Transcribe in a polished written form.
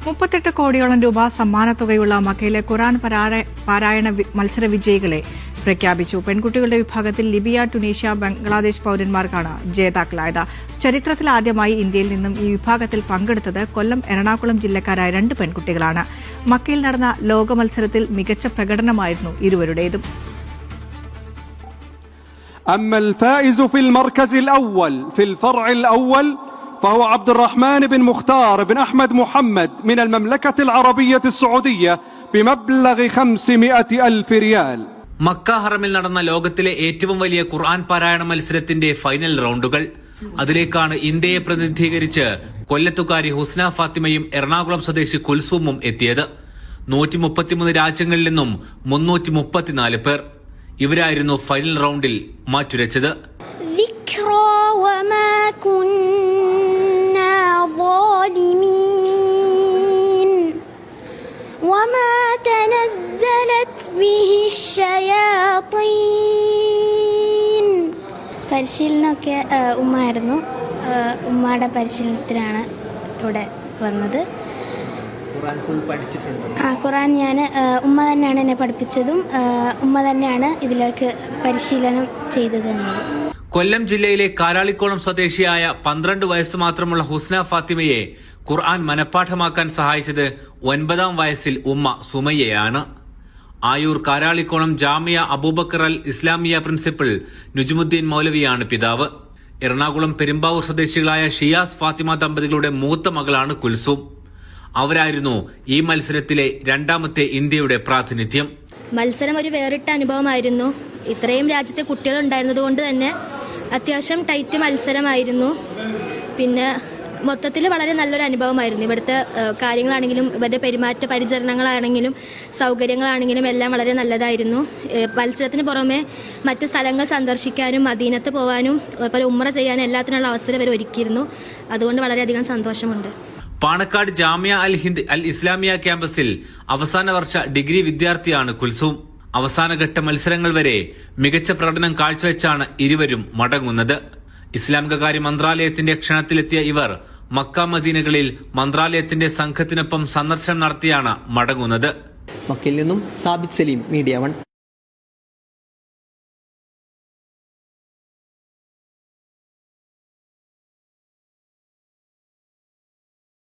38 കോടിയോളം രൂപ സമ്മാനത്തുകയുള്ള മക്കയിലെ ഖുർആൻ പാരായണ മത്സര വിജയികളെ പ്രഖ്യാപിച്ചു. പെൺകുട്ടികളുടെ വിഭാഗത്തിൽ ലിബിയ, ടുണീഷ്യ, ബംഗ്ലാദേശ് പൌരന്മാർക്കാണ് ജേതാക്കളായത്. ചരിത്രത്തിലാദ്യമായി ഇന്ത്യയിൽ നിന്നും ഈ വിഭാഗത്തിൽ പങ്കെടുത്തത് കൊല്ലം, എറണാകുളം ജില്ലക്കാരായ 2 പെൺകുട്ടികളാണ്. മക്കയിൽ നടന്ന ലോക മത്സരത്തിൽ മികച്ച പ്രകടനമായിരുന്നു ഇരുവരുടേതും. أما الفائز في المركز الأول في الفرع الأول فهو عبد الرحمن بن مختار بن أحمد محمد من المملكة العربية السعودية بمبلغ 500,000 ريال. മക്ക ഹറമിൽ നടന്ന ലോകത്തിലെ ഏറ്റവും വലിയ ഖുർആൻ പാരായണ മത്സരത്തിന്റെ ഫൈനൽ റൌണ്ടുകൾ. അതിലേക്കാണ് ഇന്ത്യയെ പ്രതിനിധീകരിച്ച് കൊല്ലത്തുകാരി ഹുസ്ന ഫാത്തിമയും എറണാകുളം സ്വദേശി കുൽസൂമും എത്തിയത്. 133 രാജ്യങ്ങളിൽ നിന്നും 334 പേർ. ഇവരായിരുന്നു ഫൈനൽ റൌണ്ടിൽ മാറ്റുരച്ചത്. പരിശീലനമൊക്കെ ഉമ്മയായിരുന്നു. ഉമ്മയുടെ പരിശീലനത്തിലാണ് ഇവിടെ വന്നത്. ഖുർആൻ ഞാൻ ഉമ്മ തന്നെയാണ് എന്നെ പഠിപ്പിച്ചതും ഉമ്മ തന്നെയാണ് ഇതിലേക്ക് പരിശീലനം ചെയ്തത്. കൊല്ലം ജില്ലയിലെ കാരാളിക്കോണം സ്വദേശിയായ 12 വയസ്സ് മാത്രമുള്ള ഹുസ്ന ഫാത്തിമയെ ഖുർആൻ മനഃപ്പാഠമാക്കാൻ സഹായിച്ചത് 9ാം വയസ്സിൽ ഉമ്മ സുമയ്യയാണ്. ആയൂർ കാരാളിക്കോണം ജാമിയ അബൂബക്കർ അൽ ഇസ്ലാമിയ പ്രിൻസിപ്പൽ നുജ്മുദ്ദീൻ മൗലവിയാണ് പിതാവ്. എറണാകുളം പെരുമ്പാവൂർ സ്വദേശികളായ ഷിയാസ് ഫാത്തിമ ദമ്പതികളുടെ മൂത്ത മകളാണ് കുൽസൂം. അവരായിരുന്നു ഈ മത്സരത്തിലെ 2ാമത്തെ ഇന്ത്യയുടെ പ്രാതിനിധ്യം. മത്സരം ഒരു വേറിട്ട അനുഭവമായിരുന്നു. ഇത്രയും രാജ്യത്തെ കുട്ടികൾ ഉണ്ടായിരുന്നതുകൊണ്ട് തന്നെ അത്യാവശ്യം ടൈറ്റ് മത്സരമായിരുന്നു. പിന്നെ മൊത്തത്തിൽ വളരെ നല്ലൊരു അനുഭവമായിരുന്നു. ഇവിടുത്തെ കാര്യങ്ങളാണെങ്കിലും ഇവരുടെ പെരുമാറ്റ പരിചരണങ്ങളാണെങ്കിലും സൗകര്യങ്ങളാണെങ്കിലും എല്ലാം വളരെ നല്ലതായിരുന്നു. മത്സരത്തിന് പുറമെ മറ്റ് സ്ഥലങ്ങൾ സന്ദർശിക്കാനും മദീനത്ത് പോകാനും അതുപോലെ ഉംറ ചെയ്യാനും എല്ലാത്തിനുള്ള അവസരം ഇവർ ഒരുക്കിയിരുന്നു. അതുകൊണ്ട് വളരെയധികം സന്തോഷമുണ്ട്. പാണക്കാട് ജാമിയ അൽ ഹിന്ദ് അൽ ഇസ്ലാമിയ ക്യാമ്പസിൽ അവസാന വർഷ ഡിഗ്രി വിദ്യാർത്ഥിയാണ് കുൽസൂം. അവസാനഘട്ട മത്സരങ്ങൾ വരെ മികച്ച പ്രകടനം കാഴ്ചവെച്ചാണ് ഇരുവരും മടങ്ങുന്നത്. ഇസ്ലാമിക കാര്യ മന്ത്രാലയത്തിന്റെ ക്ഷണത്തിലെത്തിയ ഇവർ മക്ക മദീനകളിൽ മന്ത്രാലയത്തിന്റെ സംഘത്തിനൊപ്പം സന്ദർശനം നടത്തിയാണ് മടങ്ങുന്നത്. മക്കയിൽ നിന്നും സാബിത് സലീം, മീഡിയ 1.